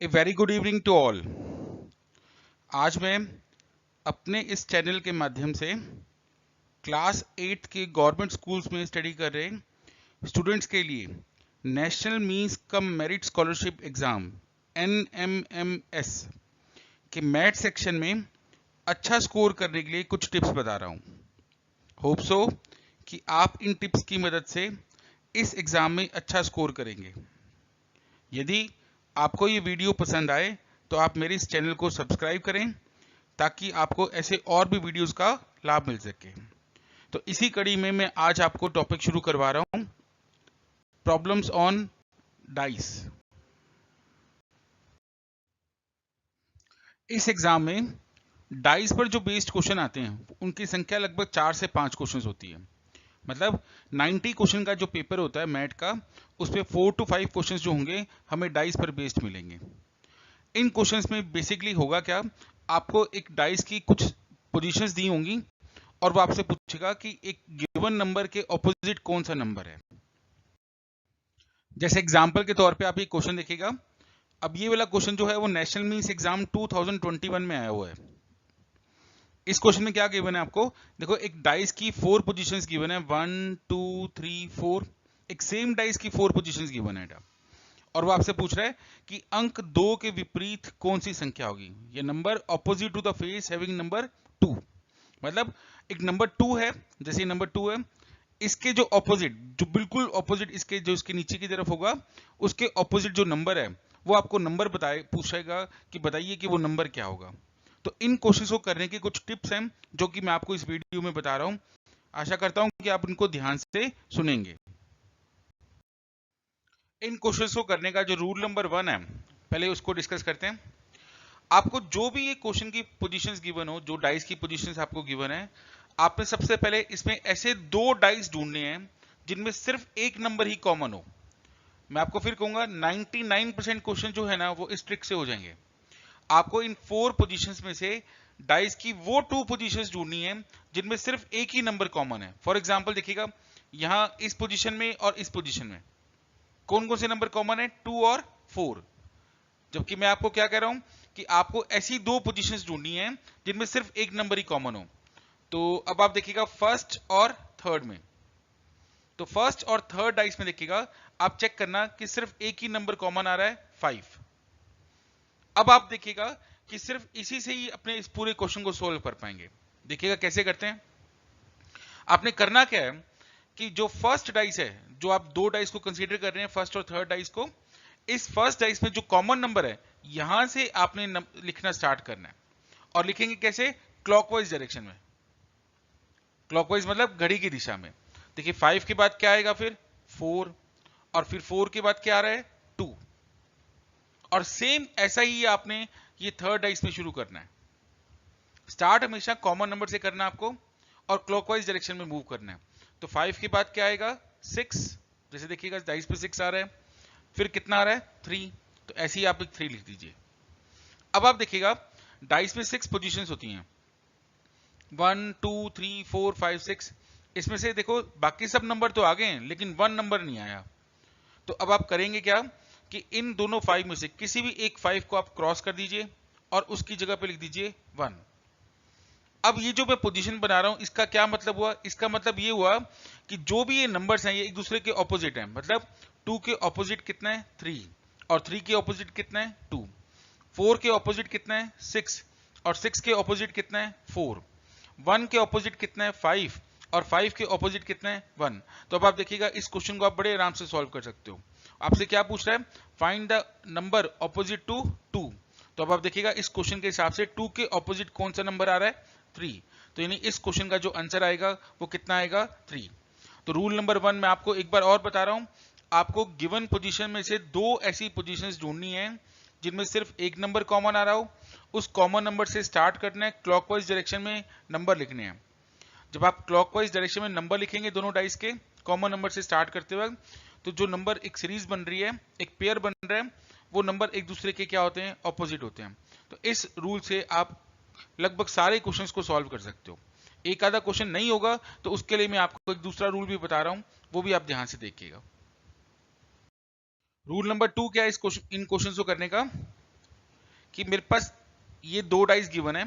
A very good evening to all. आज मैं अपने इस चैनल के माध्यम से क्लास 8 के गवर्नमेंट स्कूल्स में स्टडी कर रहे स्टूडेंट्स के लिए national means cum merit scholarship exam NMMS के मैथ सेक्शन में अच्छा स्कोर करने के लिए कुछ टिप्स बता रहा हूँ। होप सो कि आप इन टिप्स की मदद से इस एग्जाम में अच्छा स्कोर करेंगे। यदि आपको ये वीडियो पसंद आए तो आप मेरे इस चैनल को सब्सक्राइब करें ताकि आपको ऐसे और भी वीडियोस का लाभ मिल सके। तो इसी कड़ी में मैं आज आपको टॉपिक शुरू करवा रहा हूं, प्रॉब्लम्स ऑन डाइस। इस एग्जाम में डाइस पर जो बेस्ड क्वेश्चन आते हैं उनकी संख्या लगभग 4 से 5 क्वेश्चन होती है। मतलब 90 क्वेश्चन का जो पेपर होता है मैथ का, उसमें 4 to 5 क्वेश्चन जो होंगे हमें डाइस पर बेस्ड मिलेंगे। इन क्वेश्चंस में बेसिकली होगा क्या, आपको एक डाइस की कुछ पोजीशंस दी होंगी और वो आपसे पूछेगा कि एक गिवन नंबर के ऑपोजिट कौन सा नंबर है। जैसे एग्जांपल के तौर पे आप ये क्वेश्चन देखिएगा। अब ये वाला क्वेश्चन जो है वो नेशनल मींस एग्जाम 2021 में आया हुआ है। इस क्वेश्चन में क्या गिवन है आपको, देखो एक डाइस की 4 पोजीशंस गिवन है, 1 2 3 4। एक सेम डाइस की 4 पोजीशंस गिवन है और वो आपसे पूछ रहा है कि अंक 2 के विपरीत कौन सी संख्या होगी। ये number opposite to the face having number 2। मतलब एक नंबर 2 है, जैसे नंबर 2 है, इसके जो ऑपोजिट, जो बिल्कुल ऑपोजिट इसके जो इसके नीचे की तरफ होगा, उसके ऑपोजिट जो नंबर है वो आपको नंबर पूछेगा कि बताइए कि वो नंबर क्या होगा। तो इन कोशिश को करने की कुछ टिप्स हैं जो कि मैं आपको इस वीडियो में बता रहा हूं। आशा करता हूं कि आप इनको ध्यान से सुनेंगे। इन क्वेश्चंस को करने का जो रूल नंबर 1 है, पहले उसको डिस्कस करते हैं। आपको जो भी ये क्वेश्चन की पोजीशंस गिवन हो, जो डाइस की पोजीशंस आपको गिवन है, आपने सबसे पहले इसमें ऐसे 2 डाइस ढूंढने हैं जिनमें सिर्फ एक नंबर ही कॉमन हो। मैं आपको फिर कहूंगा 99% क्वेश्चन जो है ना वो इस ट्रिक से हो जाएंगे। आपको इन 4 पोजीशंस में से डाइस की वो 2 पोजीशंस ढूंढनी है जिनमें सिर्फ एक ही नंबर कॉमन है। फॉर एग्जाम्पल देखिएगा, यहां इस पोजीशन में और इस पोजीशन में कौन कौन से नंबर कॉमन है, 2 और 4। जबकि मैं आपको क्या कह रहा हूं कि आपको ऐसी 2 पोजीशंस ढूंढनी है जिनमें सिर्फ एक नंबर ही कॉमन हो। तो अब आप देखिएगा फर्स्ट और थर्ड में, तो फर्स्ट और थर्ड डाइस में देखिएगा, आप चेक करना कि सिर्फ एक ही नंबर कॉमन आ रहा है, 5। अब आप देखिएगा कि सिर्फ इसी से ही अपने इस पूरे क्वेश्चन को सोल्व कर पाएंगे। देखिएगा कैसे करते हैं। आपने करना क्या है कि जो फर्स्ट डाइस है, जो आप 2 डाइस को कंसीडर कर रहे हैं, फर्स्ट और थर्ड डाइस को, इस फर्स्ट डाइस में जो कॉमन नंबर है यहां से आपने लिखना स्टार्ट करना है। और लिखेंगे कैसे, क्लॉकवाइज डायरेक्शन में। क्लॉकवाइज मतलब घड़ी की दिशा में। देखिए 5 के बाद क्या आएगा, फिर 4, और फिर 4 के बाद क्या आ रहा है, 2। और सेम ऐसा ही आपने ये थर्ड डाइस में शुरू करना है। स्टार्ट हमेशा कॉमन नंबर से करना है आपको और क्लॉकवाइज डायरेक्शन में मूव करना है। तो 5 के बाद क्या आएगा, 6। जैसे देखिएगा डाइस पे 6 आ रहा है, फिर कितना आ रहा है, 3। तो ऐसे ही आप 3 लिख दीजिए। अब आप देखिएगा डाइस में 6 पोजीशंस होती हैं, 1 2 3 4 5 6। इसमें से देखो बाकी सब नंबर तो आ गए हैं लेकिन 1 नंबर नहीं आया। तो अब आप करेंगे क्या कि इन दोनों 5 में से किसी भी एक 5 को आप क्रॉस कर दीजिए और उसकी जगह पे लिख दीजिए 1। अब ये जो मैं पोजीशन बना रहा हूं इसका क्या मतलब हुआ, इसका मतलब ये हुआ कि जो भी ये नंबर्स हैं ये एक दूसरे के ऑपोजिट हैं। मतलब 2 के ऑपोजिट कितना है, 3, और 3 के ऑपोजिट कितना है, 2। 4 के ऑपोजिट कितना है, 6, और 6 के ऑपोजिट कितना है, 4। 1 के ऑपोजिट कितना है, 5, और 5 के ऑपोजिट कितना है, 1। तो अब आप देखिएगा इस क्वेश्चन को आप बड़े आराम से सॉल्व कर सकते हो। आपसे क्या पूछ रहा है, find the number opposite to 2। तो अब आप देखिएगा इस क्वेश्चन के हिसाब से 2 के ऑपोजिट कौन सा नंबर आ रहा है, 3। तो यानी इस क्वेश्चन का जो आंसर आएगा वो कितना आएगा, 3। तो रूल नंबर 1 मैं आपको एक बार और बता रहा हूं। आपको गिवन पोजीशन में से 2 ऐसी पोजीशंस ढूंढनी है जिनमें सिर्फ एक नंबर कॉमन आ रहा हो। उस कॉमन नंबर से स्टार्ट करना है, क्लॉकवाइज डायरेक्शन में नंबर लिखने हैं। जब आप क्लॉकवाइज डायरेक्शन में नंबर लिखेंगे दोनों डाइस के कॉमन नंबर से स्टार्ट करते वक्त, तो जो नंबर एक सीरीज बन रही है, एक पेयर बन रहा है, वो नंबर एक दूसरे के क्या होते हैं, ऑपोजिट होते हैं। तो इस रूल से आप लगभग सारे क्वेश्चंस को सॉल्व कर सकते हो। एक आधा क्वेश्चन नहीं होगा तो उसके लिए मैं आपको एक दूसरा रूल भी बता रहा हूं, वो भी आप ध्यान से देखिएगा। रूल नंबर 2 क्या है इन क्वेश्चन को करने का, कि मेरे पास ये 2 डाइस गिवन है।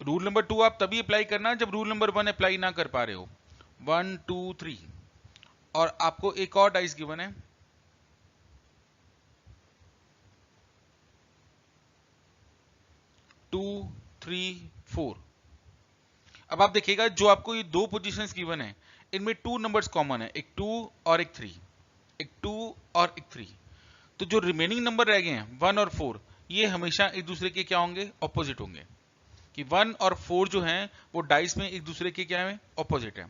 रूल नंबर 2 आप तभी अप्लाई करना जब रूल नंबर 1 अप्लाई ना कर पा रहे हो। 1 2 3 और आपको एक और डाइस गिवन है 2 3 4। अब आप देखिएगा जो आपको ये 2 पोजीशंस गिवन है इनमें 2 नंबर्स कॉमन है, एक 2 और एक 3, एक 2 और एक 3। तो जो रिमेनिंग नंबर रह गए हैं 1 और 4 ये हमेशा एक दूसरे के क्या होंगे, ऑपोजिट होंगे। कि 1 और 4 जो हैं वो डाइस में एक दूसरे के क्या है, ऑपोजिट है।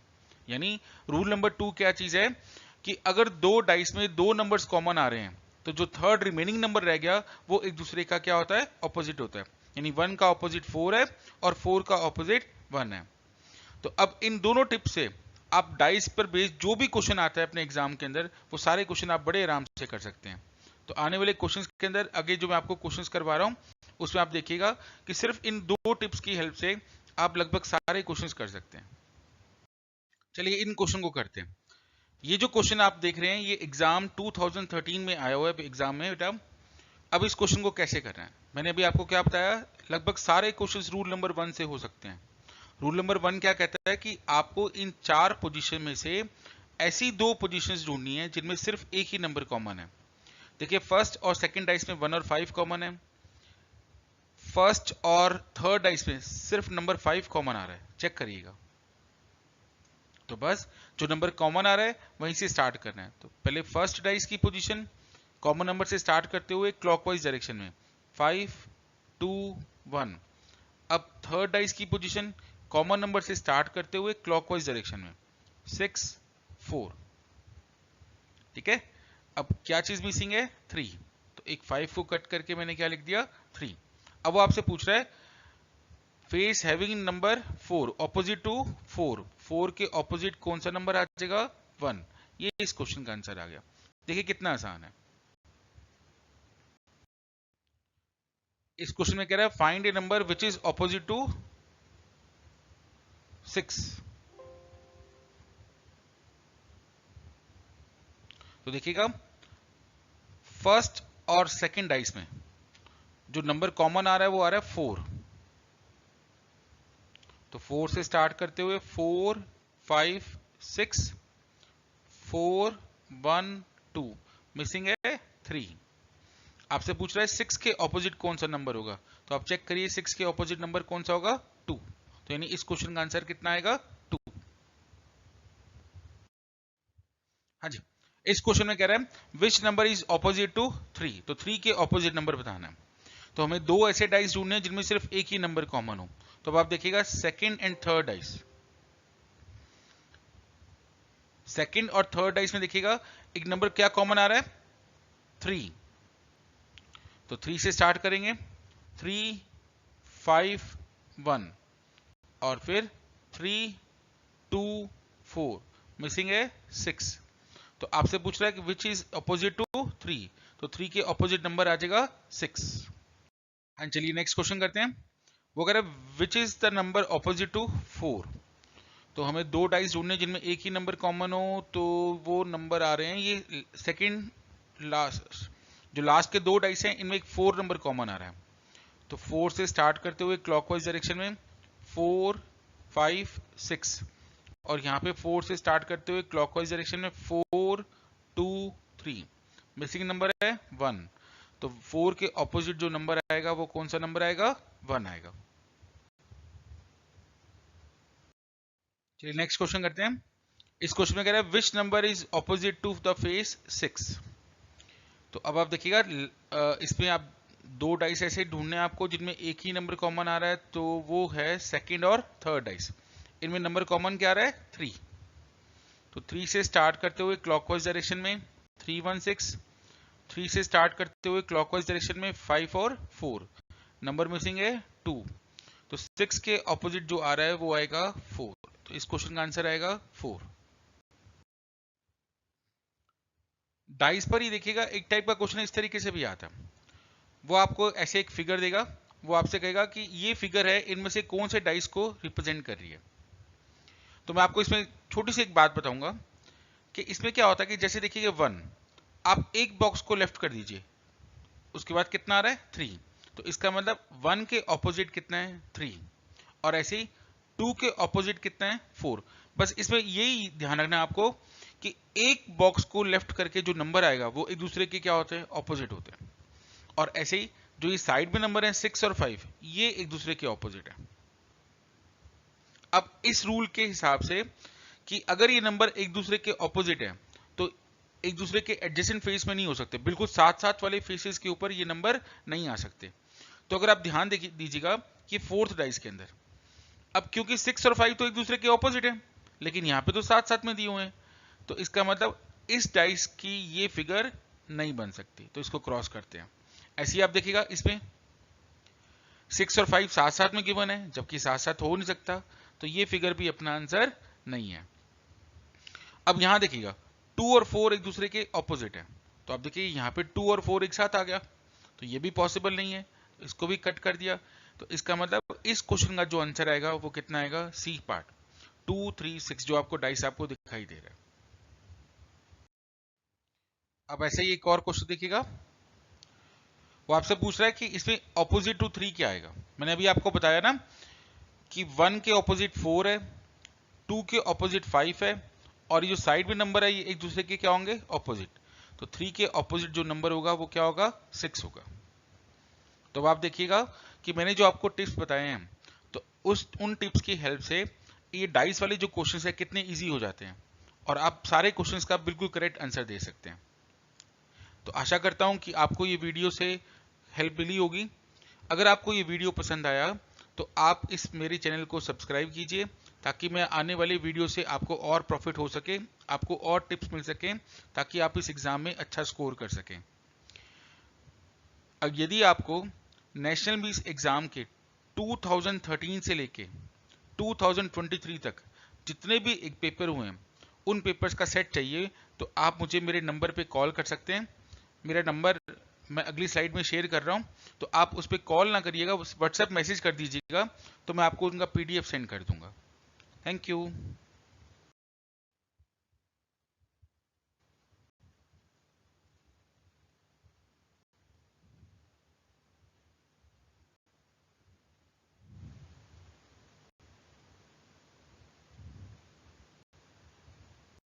यानी रूल नंबर 2 क्या चीज है कि अगर 2 डाइस में 2 नंबर्स कॉमन आ रहे हैं तो जो थर्ड रिमेनिंग नंबर रह गया वो एक दूसरे का क्या होता है, ऑपोजिट होता है। यानी 1 का ऑपोजिट 4 है और 4 का ऑपोजिट 1 है। तो अब इन दोनों टिप्स से आप डाइस पर बेस्ड जो भी क्वेश्चन आता है अपने एग्जाम के अंदर वो सारे क्वेश्चन आप बड़े आराम से कर सकते हैं। तो आने वाले क्वेश्चंस के अंदर आगे जो मैं आपको क्वेश्चंस करवा रहा हूं उसमें आप देखिएगा कि सिर्फ इन 2 टिप्स की हेल्प से आप लगभग सारे क्वेश्चंस कर सकते हैं। चलिए इन क्वेश्चन को करते हैं। ये जो क्वेश्चन आप देख रहे हैं ये एग्जाम 2013 में आया हुआ है एग्जाम में बेटा। अब इस क्वेश्चन को कैसे करना है, मैंने अभी आपको क्या बताया, लगभग सारे क्वेश्चंस रूल नंबर 1 से हो सकते हैं। रूल नंबर 1 क्या कहता है कि आपको इन 4 पोजीशन में से ऐसी 2 पोजीशंस ढूंढनी है जिनमें सिर्फ एक ही नंबर कॉमन है। देखिए फर्स्ट और सेकंड डाइस में 1 और 5 कॉमन है, फर्स्ट और थर्ड डाइस में सिर्फ नंबर 5 कॉमन आ रहा है, चेक करिएगा। तो बस जो नंबर कॉमन आ रहा है वहीं से स्टार्ट करना है। तो पहले फर्स्ट डाइस की पोजीशन कॉमन नंबर से स्टार्ट करते हुए क्लॉकवाइज डायरेक्शन में 5 2 1। अब थर्ड डाइस की पोजीशन कॉमन नंबर से स्टार्ट करते हुए क्लॉकवाइज डायरेक्शन में 6 4। ठीक है, अब क्या चीज मिसिंग है, 3। तो एक 5 को कट करके मैंने क्या लिख दिया, 3। अब वो आपसे पूछ रहा है face having number 4 opposite to 4, 4 के ऑपोजिट कौन सा नंबर आ जाएगा, 1। ये इस क्वेश्चन का आंसर आ गया। देखिए कितना आसान है। इस क्वेश्चन में कह रहा है find a number which is opposite to 6। तो देखिएगा फर्स्ट और सेकंड डाइस में जो नंबर कॉमन आ रहा है वो आ रहा है 4। तो 4 से स्टार्ट करते हुए 4 5 6 4 1 2, मिसिंग है 3। आपसे पूछ रहा है 6 के ऑपोजिट कौन सा नंबर होगा, तो आप चेक करिए 6 के ऑपोजिट नंबर कौन सा होगा, 2। तो यानी इस क्वेश्चन का आंसर कितना आएगा, 2। हाँ जी, इस क्वेश्चन में कह रहा है which number is opposite to 3, तो 3 के ऑपोजिट नंबर बताना है। तो हमें 2 ऐसे डाइस ढूंढने हैं जिनमें सिर्फ एक ही नंबर कॉमन हो। तो अब आप देखिएगा second and third dice, second और थर्ड डाइस में देखिएगा एक नंबर क्या कॉमन आ रहा है, 3। तो 3 से स्टार्ट करेंगे 3 5 1 और फिर 3 2 4, मिसिंग है 6। तो आपसे पूछ रहा है कि विच इज अपोजिट टू 3, तो 3 के ऑपोजिट नंबर आ जाएगा 6। हाँ चलिए नेक्स्ट क्वेश्चन करते हैं। वो कह रहा है which is the number opposite to 4। तो हमें 2 डाइस ढूंढने जिनमें एक ही नंबर कॉमन हो, तो वो नंबर आ रहे हैं ये सेकंड लास्ट, जो लास्ट के 2 डाइस हैं इनमें एक 4 नंबर कॉमन आ रहा है। तो 4 से स्टार्ट करते हुए क्लॉकवाइज डायरेक्शन में 4 5 6 और यहाँ पे 4 से स्टार्ट करते हुए क्लॉकवाइज डायरेक्शन में 4 2 3, मिसिंग नंबर है 1। तो 4 के ऑपोजिट जो नंबर आएगा वो कौन सा नंबर आएगा, 1 आएगा। चलिए नेक्स्ट क्वेश्चन करते हैं। इस क्वेश्चन में कह रहा है which number is opposite to the face 6। तो अब आप देखिएगा इसमें आप 2 डाइस ऐसे ढूंढने हैं आपको जिनमें एक ही नंबर कॉमन आ रहा है, तो वो है सेकंड और थर्ड डाइस। इनमें नंबर कॉमन क्या आ रहा है, 3। तो 3 से स्टार्ट करते हुए क्लॉकवाइज डायरेक्शन में 3 1 6, 3 से स्टार्ट करते हुए क्लॉकवाइज डायरेक्शन में 5 और 4, नंबर मिसिंग है 2। तो 6 के ऑपोजिट जो आ रहा है वो आएगा 4। तो इस क्वेश्चन का आंसर आएगा 4। डाइस पर ही देखिएगा एक टाइप का क्वेश्चन इस तरीके से भी आता है। वो आपको ऐसे एक फिगर देगा, वो आपसे कहेगा कि ये फिगर है इनमें से कौन से डाइस को रिप्रेजेंट कर रही है। तो मैं आपको इसमें छोटी सी एक बात बताऊंगा कि इसमें क्या होता है कि जैसे देखिए 1, आप एक बॉक्स को लेफ्ट कर दीजिए, उसके बाद कितना आ रहा है 3, तो इसका मतलब 1 के ऑपोजिट कितना है 3, और ऐसे ही 2 के ऑपोजिट कितना है 4। बस इसमें यही ध्यान रखना है आपको कि एक बॉक्स को लेफ्ट करके जो नंबर आएगा वो एक दूसरे के क्या होते हैं, ऑपोजिट होते हैं। और ऐसे ही जो ये साइड में नंबर है 6 और 5, ये एक दूसरे के ऑपोजिट है। अब इस रूल के हिसाब से कि अगर ये नंबर एक दूसरे के ऑपोजिट है तो एक दूसरे के एडजेसेंट फेस में नहीं हो सकते, बिल्कुल साथ साथ वाले फेसेस के ऊपर ये नंबर नहीं आ सकते। तो अगर आप ध्यान दीजिएगा कि फोर्थ डाइस के अंदर, अब क्योंकि 6 और 5 तो एक दूसरे के ऑपोजिट है, लेकिन यहां पे तो साथ साथ में दिए हुए हैं, तो इसका मतलब इस डाइस की ये फिगर नहीं बन सकती, तो इसको क्रॉस करते हैं। ऐसे ही आप देखिएगा इसमें 6 और 5 साथ साथ में गिवन है, जबकि साथ साथ हो नहीं सकता, तो ये फिगर भी अपना आंसर नहीं है। अब यहां देखिएगा 2 और 4 एक दूसरे के ऑपोजिट है, तो आप देखिए यहां पे 2 और 4 एक साथ आ गया, तो ये भी पॉसिबल नहीं है, तो इसको भी कट कर दिया। तो इसका मतलब इस क्वेश्चन का जो आंसर आएगा वो कितना आएगा, सी पार्ट 2 3 6, जो आपको डाइस आपको दिखाई दे रहा है। अब ऐसे ही एक और क्वेश्चन देखिएगा, वो आपसे पूछ रहा है कि इसमें ऑपोजिट टू 3 क्या आएगा। मैंने अभी आपको बताया ना कि 1 के ऑपोजिट 4 है, 2 के ऑपोजिट 5 है, और ये जो साइड में नंबर है ये एक दूसरे के क्या होंगे, ऑपोजिट। तो 3 के ऑपोजिट जो नंबर होगा वो क्या होगा, 6 होगा। तो अब आप देखिएगा कि मैंने जो आपको टिप्स बताए हैं, तो उन टिप्स की हेल्प से ये डाइस वाले जो क्वेश्चंस है कितने इजी हो जाते हैं, और आप सारे क्वेश्चंस का बिल्कुल करेक्ट आंसर दे सकते हैं। तो आशा करता हूं कि आपको ये वीडियो से हेल्प मिली होगी। अगर आपको ये वीडियो पसंद आया तो आप इस मेरे चैनल को सब्सक्राइब कीजिए, ताकि मैं आने वाले वीडियो से आपको और प्रॉफिट हो सके, आपको और टिप्स मिल सके, ताकि आप इस एग्जाम में अच्छा स्कोर कर सकें। अब यदि आपको नेशनल मिस एग्जाम के 2013 से लेके 2023 तक जितने भी एक पेपर हुए हैं उन पेपर्स का सेट चाहिए, तो आप मुझे मेरे नंबर पे कॉल कर सकते हैं। मेरा नंबर मैं अगली स्लाइड में शेयर कर रहा हूं, तो आप उस पर कॉल ना करिएगा, व्हाट्सएप मैसेज कर दीजिएगा, तो मैं आपको उनका PDF सेंड कर दूंगा। Thank you.